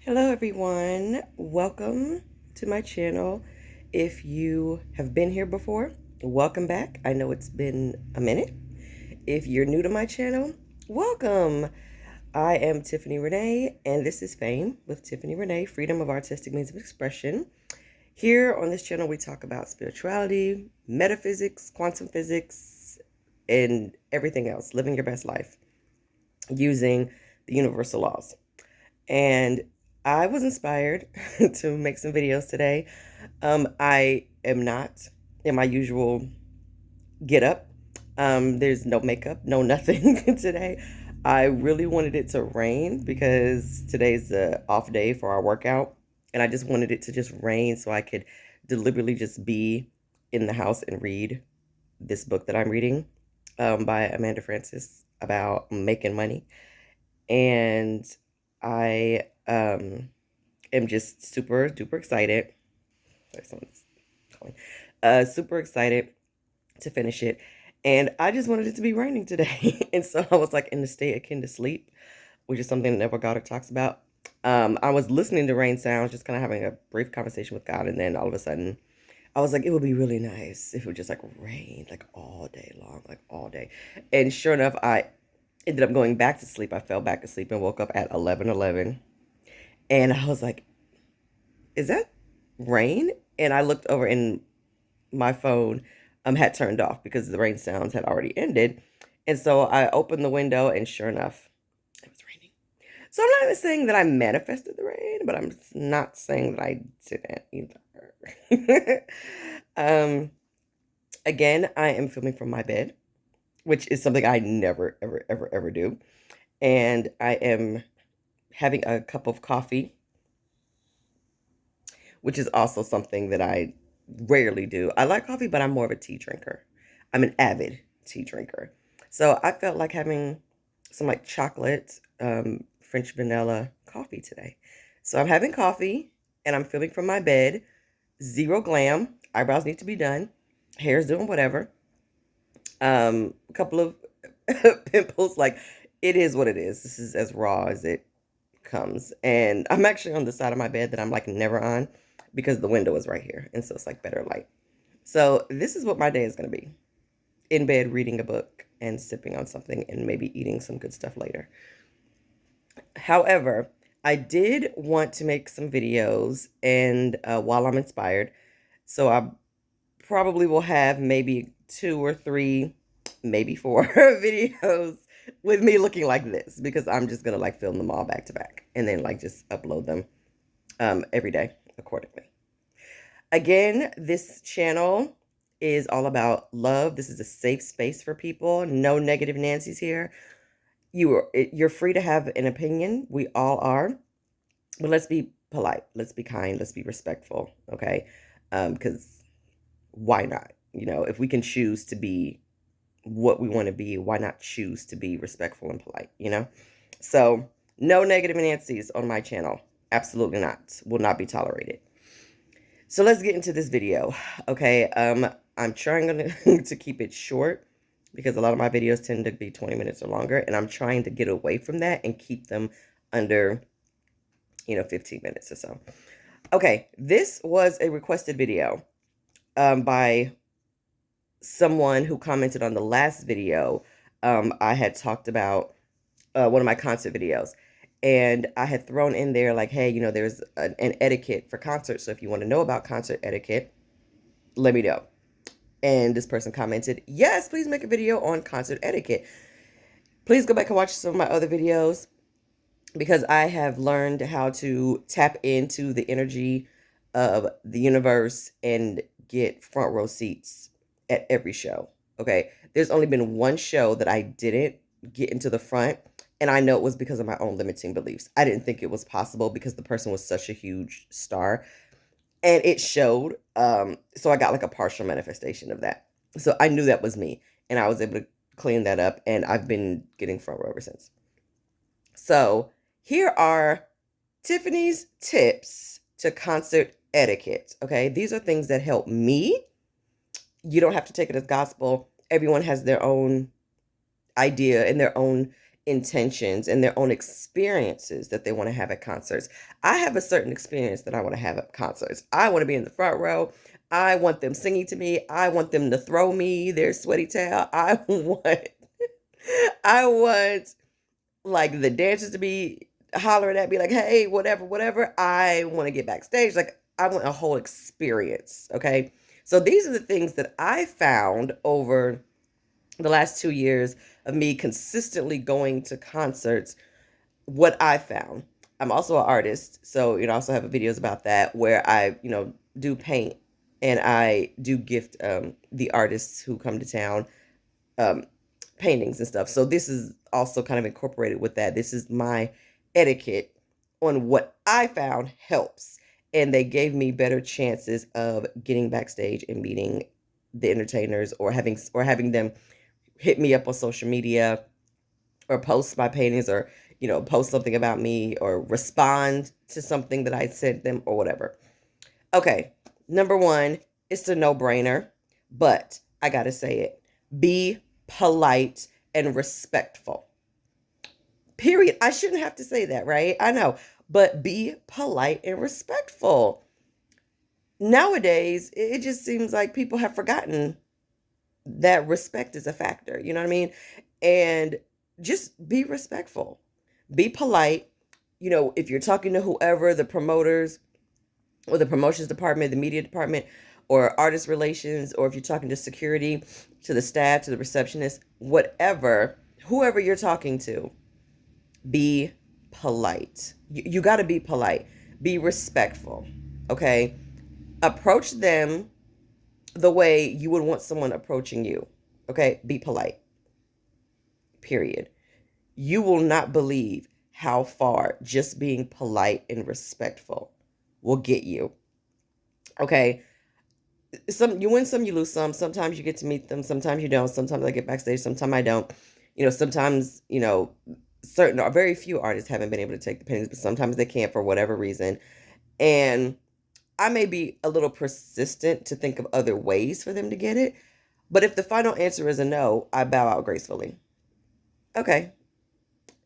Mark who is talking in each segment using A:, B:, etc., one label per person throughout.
A: Hello everyone, welcome to my channel. If you have been here before, welcome back. I know it's been a minute. If you're new to my channel, welcome. I am Tiffany Renee and this is Fame with Tiffany Renee, Freedom of Artistic Means of Expression. Here on this channel we talk about spirituality, metaphysics, quantum physics, and everything else, living your best life using the universal laws. And I was inspired to make some videos today. I am not in my usual get up. There's no makeup, no nothing today. I really wanted it to rain because today's the off day for our workout. And I just wanted it to just rain so I could deliberately just be in the house and read this book that I'm reading by Amanda Frances about making money. And I am just super duper excited. Sorry, someone's calling. Super excited to finish it. And I just wanted it to be raining today. And so I was like in the state akin to sleep, which is something that Neville Goddard talks about. I was listening to rain sounds, just kind of having a brief conversation with God. And then all of a sudden, I was like, it would be really nice if it would just like rain like all day long, like all day. And sure enough, I ended up going back to sleep. I fell back asleep and woke up at 11:11. And I was like, is that rain? And I looked over and my phone had turned off because the rain sounds had already ended. And so I opened the window and sure enough, it was raining. So I'm not even saying that I manifested the rain, but I'm not saying that I didn't either. um, Again, I am filming from my bed, which is something I never, ever, ever, ever do. And I am having a cup of coffee, which is also something that I rarely do. I like coffee, but I'm more of a tea drinker. I'm an avid tea drinker. So I felt like having some like chocolate, French vanilla coffee today. So I'm having coffee and I'm filming from my bed. Zero glam. Eyebrows need to be done. Hair's doing whatever. A couple of pimples. Like it is what it is. This is as raw as it comes. And I'm actually on the side of my bed that I'm like never on because the window is right here. And so it's like better light. So this is what my day is going to be. In bed reading a book and sipping on something and maybe eating some good stuff later. However, I did want to make some videos and while I'm inspired. So I probably will have maybe 2 or 3, maybe 4 videos with me looking like this because I'm just gonna like film them all back to back and then like just upload them every day accordingly. Again, this channel is all about love. This is a safe space for people. No negative Nancy's here. You're free to have an opinion. We all are, but let's be polite. Let's be kind. Let's be respectful. Okay, because why not? You know, if we can choose to be what we want to be, why not choose to be respectful and polite, you know? So no negative Nancy's on my channel. Absolutely not. Will not be tolerated. So let's get into this video. Okay. I'm trying to keep it short because a lot of my videos tend to be 20 minutes or longer, and I'm trying to get away from that and keep them under, 15 minutes or so. Okay. This was a requested video by someone who commented on the last video. I had talked about one of my concert videos, and I had thrown in there like, hey, there's an etiquette for concerts. So if you want to know about concert etiquette, let me know. And this person commented, yes, please make a video on concert etiquette. Please go back and watch some of my other videos because I have learned how to tap into the energy of the universe and get front row seats at every show. Okay. There's only been one show that I didn't get into the front, and I know it was because of my own limiting beliefs. I didn't think it was possible because the person was such a huge star, and it showed. So I got like a partial manifestation of that. So I knew that was me, and I was able to clean that up, and I've been getting front row ever since. So here are Tiffany's tips to concert etiquette. Okay, these are things that help me. You don't have to take it as gospel. Everyone has their own idea and their own intentions and their own experiences that they want to have at concerts. I have a certain experience that I want to have at concerts. I want to be in the front row. I want them singing to me. I want them to throw me their sweaty towel. I want like the dancers to be hollering at me like, hey, whatever, whatever. I want to get backstage. Like, I want a whole experience. Okay. So these are the things that I found over the last 2 years of me consistently going to concerts. What I found. I'm also an artist. So, I also have videos about that where I, do paint and I do gift the artists who come to town um, paintings and stuff. So this is also kind of incorporated with that. This is my etiquette on what I found helps. And they gave me better chances of getting backstage and meeting the entertainers or having them hit me up on social media or post my paintings or post something about me or respond to something that I sent them or whatever. Okay, number one, it's a no-brainer, but I gotta say it. Be polite and respectful. Period. I shouldn't have to say that, right? I know, but be polite and respectful. Nowadays, it just seems like people have forgotten that respect is a factor. You know what I mean? And just be respectful. Be polite. If you're talking to whoever, the promoters or the promotions department, the media department, or artist relations, or if you're talking to security, to the staff, to the receptionist, whatever, whoever you're talking to, be polite. You got to be polite. Be respectful. Okay? Approach them the way you would want someone approaching you. Okay? Be polite. Period. You will not believe how far just being polite and respectful will get you. Okay? You win some, you lose some. Sometimes you get to meet them, sometimes you don't. Sometimes I get backstage, sometimes I don't. Sometimes, certain or very few artists haven't been able to take the paintings, but sometimes they can't for whatever reason. And I may be a little persistent to think of other ways for them to get it. But if the final answer is a no, I bow out gracefully. Okay.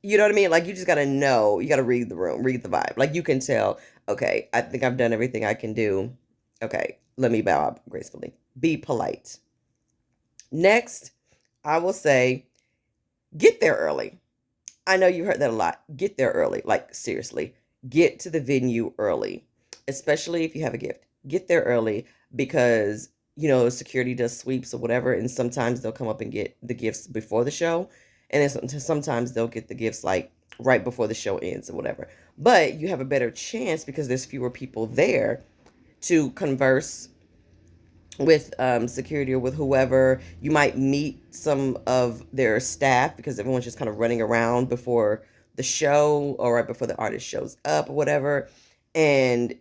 A: You know what I mean? Like, you just got to know, you got to read the room, read the vibe. Like, you can tell, okay, I think I've done everything I can do. Okay, let me bow out gracefully. Be polite. Next, I will say, get there early. I know you heard that a lot. Get there early. Like, seriously, get to the venue early, especially if you have a gift. Get there early because, security does sweeps or whatever, and sometimes they'll come up and get the gifts before the show. And then sometimes they'll get the gifts like right before the show ends or whatever. But you have a better chance because there's fewer people there to converse with security or with whoever. You might meet some of their staff because everyone's just kind of running around before the show or right before the artist shows up or whatever. And,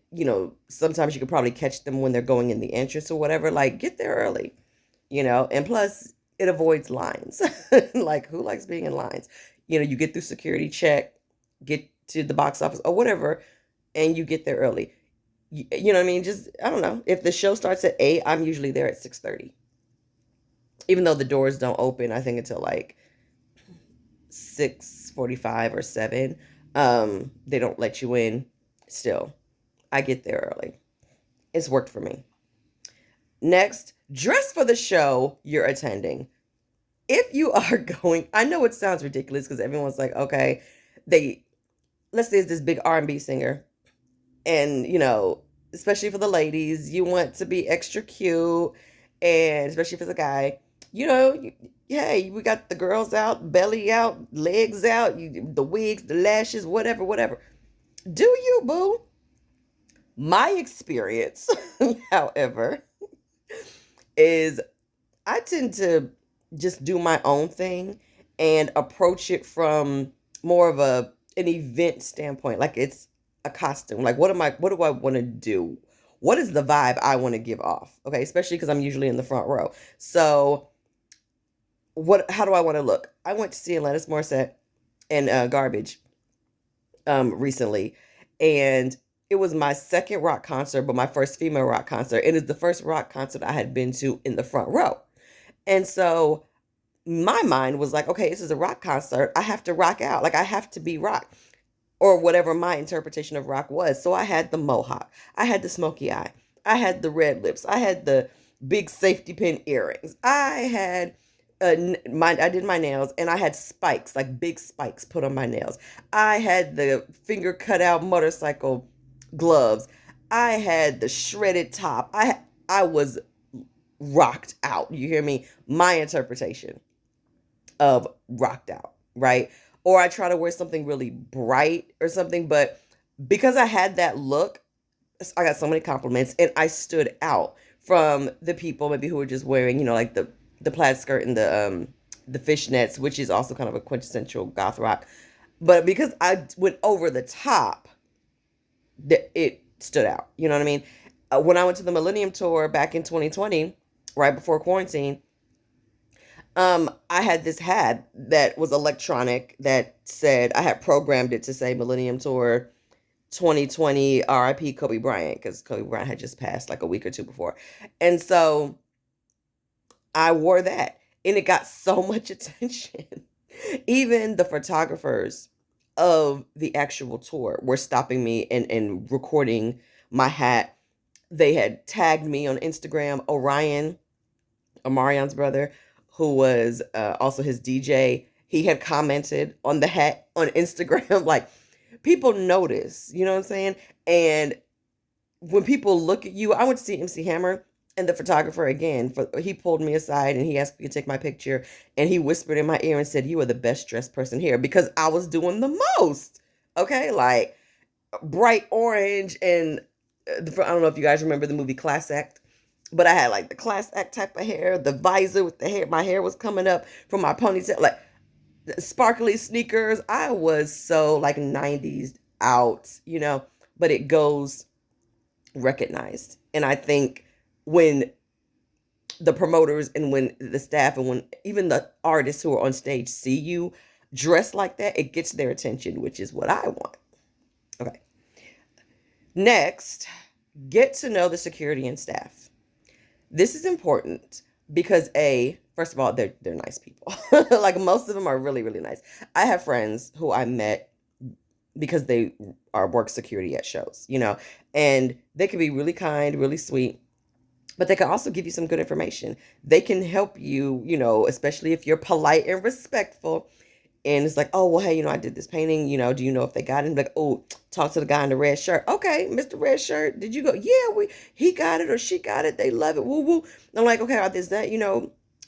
A: sometimes you could probably catch them when they're going in the entrance or whatever. Like, get there early, and plus it avoids lines. Like, who likes being in lines? You get through security check, get to the box office or whatever, and you get there early. You know what I mean? Just, I don't know. If the show starts at 8, I'm usually there at 6:30. Even though the doors don't open, I think until like 6:45 or 7. They don't let you in. Still, I get there early. It's worked for me. Next, dress for the show you're attending. If you are going, I know it sounds ridiculous because everyone's like, okay, let's say it's this big R&B singer. And, especially for the ladies, you want to be extra cute. And especially for the guy, hey, we got the girls out, belly out, legs out, the wigs, the lashes, whatever, whatever. Do you, boo? My experience, however, is I tend to just do my own thing and approach it from more of an event standpoint. Like, it's a costume. Like, what do I want to do? What is the vibe I want to give off? Okay, especially because I'm usually in the front row. So how do I want to look? I went to see Alanis Morissette and Garbage recently, and it was my second rock concert, but my first female rock concert. And it's the first rock concert I had been to in the front row. And so my mind was like, okay, this is a rock concert. I have to rock out. Like I have to be rock or whatever my interpretation of rock was. So I had the mohawk. I had the smoky eye. I had the red lips. I had the big safety pin earrings. I had I did my nails and I had spikes, like big spikes put on my nails. I had the finger cut out motorcycle gloves. I had the shredded top. I was rocked out. You hear me? My interpretation of rocked out, right? Or I try to wear something really bright or something, but because I had that look, I got so many compliments and I stood out from the people maybe who were just wearing, like the plaid skirt and the fishnets, which is also kind of a quintessential goth rock. But because I went over the top, it stood out. You know what I mean? When I went to the Millennium Tour back in 2020, right before quarantine, I had this hat that was electronic that said I had programmed it to say Millennium Tour 2020 RIP Kobe Bryant because Kobe Bryant had just passed like a week or two before. And so I wore that and it got so much attention. Even the photographers of the actual tour were stopping me and recording my hat. They had tagged me on Instagram. Omarion's brother, who was also his DJ, he had commented on the hat on Instagram. Like, people notice, you know what I'm saying? And when people look at you, I went to see MC Hammer and the photographer again. He pulled me aside and he asked me to take my picture. And he whispered in my ear and said, "You are the best dressed person here," because I was doing the most. Okay, like bright orange and I don't know if you guys remember the movie Class Act, but I had like the Class Act type of hair, the visor with the hair. My hair was coming up from my ponytail, like sparkly sneakers. I was so like 90s out, but it goes recognized. And I think when the promoters and when the staff and when even the artists who are on stage see you dressed like that, it gets their attention, which is what I want. Okay. Next, get to know the security and staff. This is important because first of all, they're nice people. Like most of them are really, really nice. I have friends who I met because they are work security at shows, and they can be really kind, really sweet, but they can also give you some good information. They can help you, especially if you're polite and respectful. And it's like, oh, well, hey, I did this painting, do you know if they got it? And like, oh, talk to the guy in the red shirt. Okay, Mr. Red Shirt, did you go? Yeah, he got it or she got it. They love it. Woo woo. I'm like, okay, is that,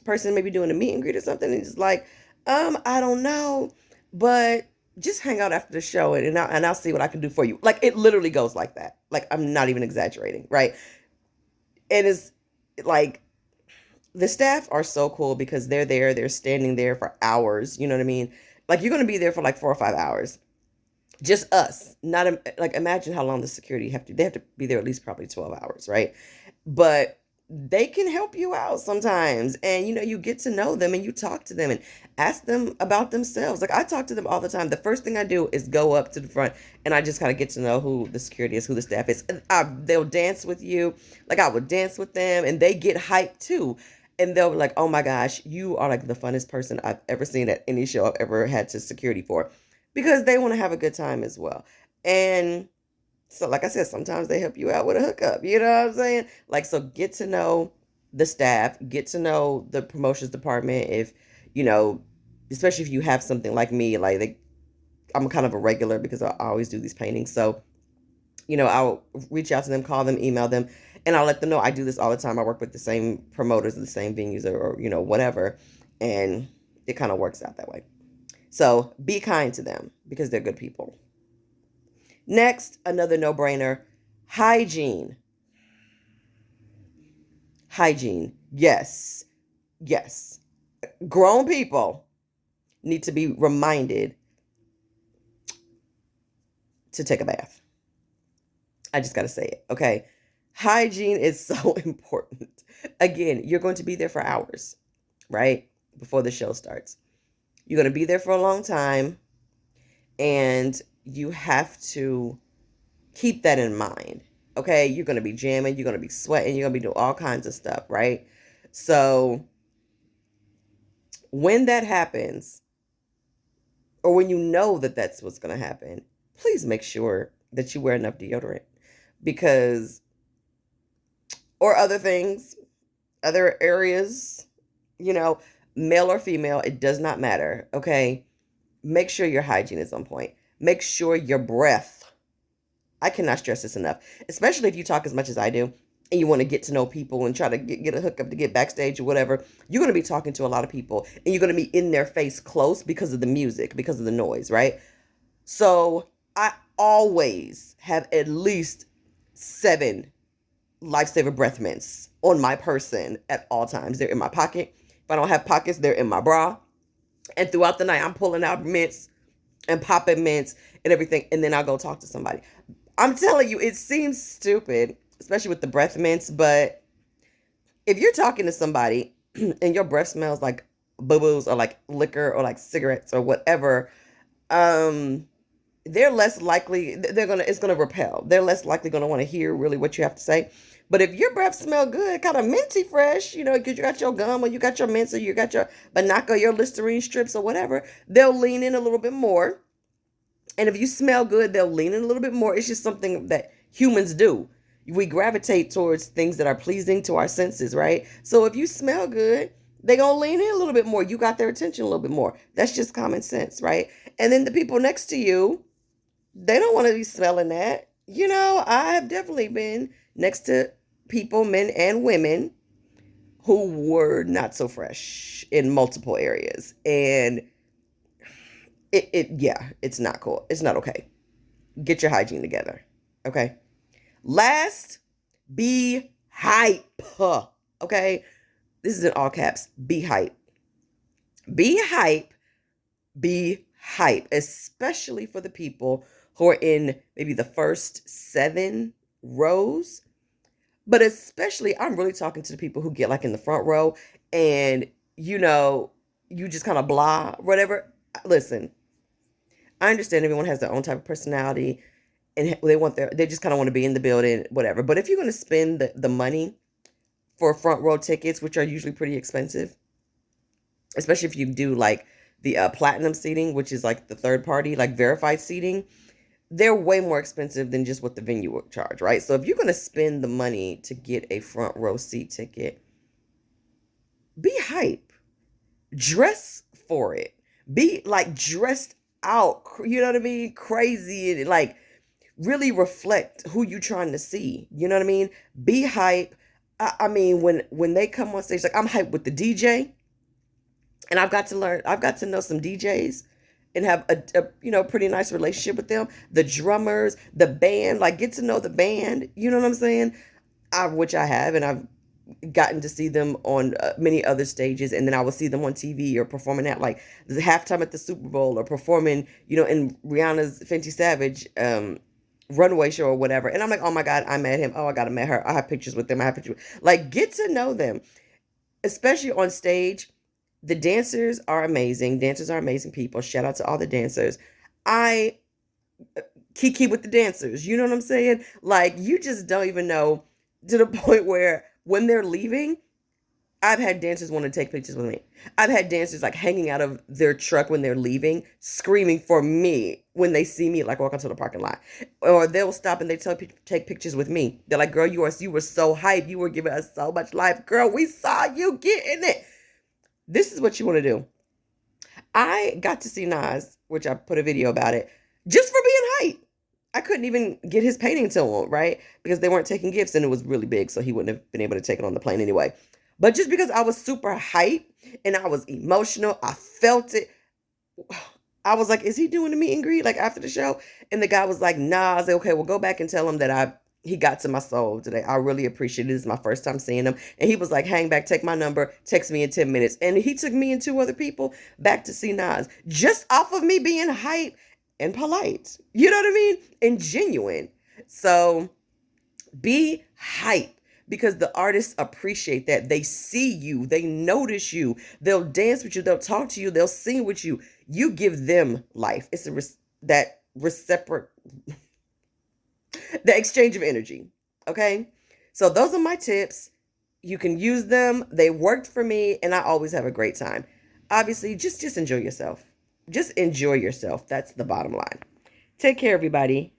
A: person maybe doing a meet and greet or something? And it's like, I don't know, but just hang out after the show and I'll see what I can do for you. Like it literally goes like that. Like I'm not even exaggerating, right? And it's like the staff are so cool because they're standing there for hours. You know what I mean? Like you're going to be there for like 4 or 5 hours. Just us. Not like imagine how long the security they have to be there at least probably 12 hours, right? But they can help you out sometimes. And you get to know them and you talk to them and ask them about themselves. Like I talk to them all the time. The first thing I do is go up to the front and I just kind of get to know who the security is, who the staff is. They'll dance with you. Like I would dance with them and they get hyped too. And they'll be like, "Oh my gosh, you are like the funnest person I've ever seen at any show I've ever had to security for," because they want to have a good time as well. And so, like I said, sometimes they help you out with a hookup. You know what I'm saying? Like, so get to know the staff, get to know the promotions department. If, you know, especially if you have something like me, I'm kind of a regular because I always do these paintings. So, I'll reach out to them, call them, email them, and I'll let them know I do this all the time. I work with the same promoters, the same venues, or whatever. And it kind of works out that way. So be kind to them because they're good people. Next, another no-brainer, hygiene. Hygiene. Yes. Yes. Grown people need to be reminded to take a bath. I just got to say it, okay? Hygiene is so important. Again, you're going to be there for hours, right? Before the show starts. You're going to be there for a long time, and you have to keep that in mind, okay? You're going to be jamming, you're going to be sweating, you're going to be doing all kinds of stuff, right? So When that happens, or when you know that that's what's going to happen, please make sure that you wear enough deodorant, because, or other things, other areas, you know, male or female, it does not matter. Okay. Make sure your hygiene is on point. Make sure your breath, I cannot stress this enough, especially if you talk as much as I do and you want to get to know people and try to get a hookup to get backstage or whatever. You're going to be talking to a lot of people and you're going to be in their face close because of the music, because of the noise, right? So I always have at least 7 lifesaver breath mints on my person at all times. They're in my pocket. If I don't have pockets, they're in my bra. And throughout the night, I'm pulling out mints and popping mints and everything. And then I'll go talk to somebody. I'm telling you, it seems stupid, especially with the breath mints. But if you're talking to somebody and your breath smells like boo-boos or like liquor or like cigarettes or whatever, they're less likely, it's gonna repel. They're less likely gonna want to hear really what you have to say. But if your breath smell good, kind of minty fresh, because you got your gum or you got your mints or you got your Banaco, your Listerine strips or whatever, they'll lean in a little bit more. And if you smell good, they'll lean in a little bit more. It's just something that humans do. We gravitate towards things that are pleasing to our senses, right? So if you smell good, they gonna lean in a little bit more. You got their attention a little bit more. That's just common sense, right? And then the people next to you, they don't want to be smelling that. I have definitely been next to people, men and women, who were not so fresh in multiple areas. And yeah, it's not cool. It's not okay. Get your hygiene together. Okay. Last, be hype. Okay. This is in all caps. Be hype. Be hype. Be hype, especially for the people who are in maybe the first 7 rows. But especially, I'm really talking to the people who get like in the front row and, you just kind of blah, whatever. Listen, I understand everyone has their own type of personality and they just kind of want to be in the building, whatever. But if you're going to spend the money for front row tickets, which are usually pretty expensive, especially if you do like the platinum seating, which is like the third party, like verified seating, they're way more expensive than just what the venue will charge, right? So if you're going to spend the money to get a front row seat ticket, be hype. Dress for it. Be like dressed out, you know what I mean? Crazy, and like really reflect who you trying to see. You know what I mean? Be hype. I mean, when they come on stage, like I'm hyped with the DJ, and I've got to know some DJs and have a pretty nice relationship with them. The drummers, the band, like get to know the band. You know what I'm saying? Which I have, and I've gotten to see them on many other stages, and then I will see them on TV or performing at like the halftime at the Super Bowl or performing, in Rihanna's Fenty Savage runway show or whatever. And I'm like, oh my God, I met him. Oh, I gotta met her. I have pictures with them. I have pictures. Like, get to know them, especially on stage. The dancers are amazing. Dancers are amazing people. Shout out to all the dancers. I kiki with the dancers. You know what I'm saying? Like, you just don't even know, to the point where when they're leaving, I've had dancers want to take pictures with me. I've had dancers like hanging out of their truck when they're leaving, screaming for me when they see me like walk onto the parking lot. Or they'll stop and they take pictures with me. They're like, girl, you were so hype. You were giving us so much life. Girl, we saw you getting it. This is what you want to do. I got to see Nas, which I put a video about it, just for being hype. I couldn't even get his painting to him, right? Because they weren't taking gifts and it was really big, so he wouldn't have been able to take it on the plane anyway. But just because I was super hype and I was emotional, I felt it. I was like, is he doing the meet and greet like after the show? And the guy was like, nah. I was like, okay, well, go back and tell him that he got to my soul today. I really appreciate it. This is my first time seeing him. And he was like, hang back, take my number, text me in 10 minutes. And he took me and 2 other people back to see Nas just off of me being hype and polite. You know what I mean? And genuine. So be hype, because the artists appreciate that. They see you. They notice you. They'll dance with you. They'll talk to you. They'll sing with you. You give them life. It's that reciprocal, the exchange of energy. Okay? So those are my tips. You can use them. They worked for me, and I always have a great time. Obviously, just enjoy yourself. Just enjoy yourself. That's the bottom line. Take care, everybody.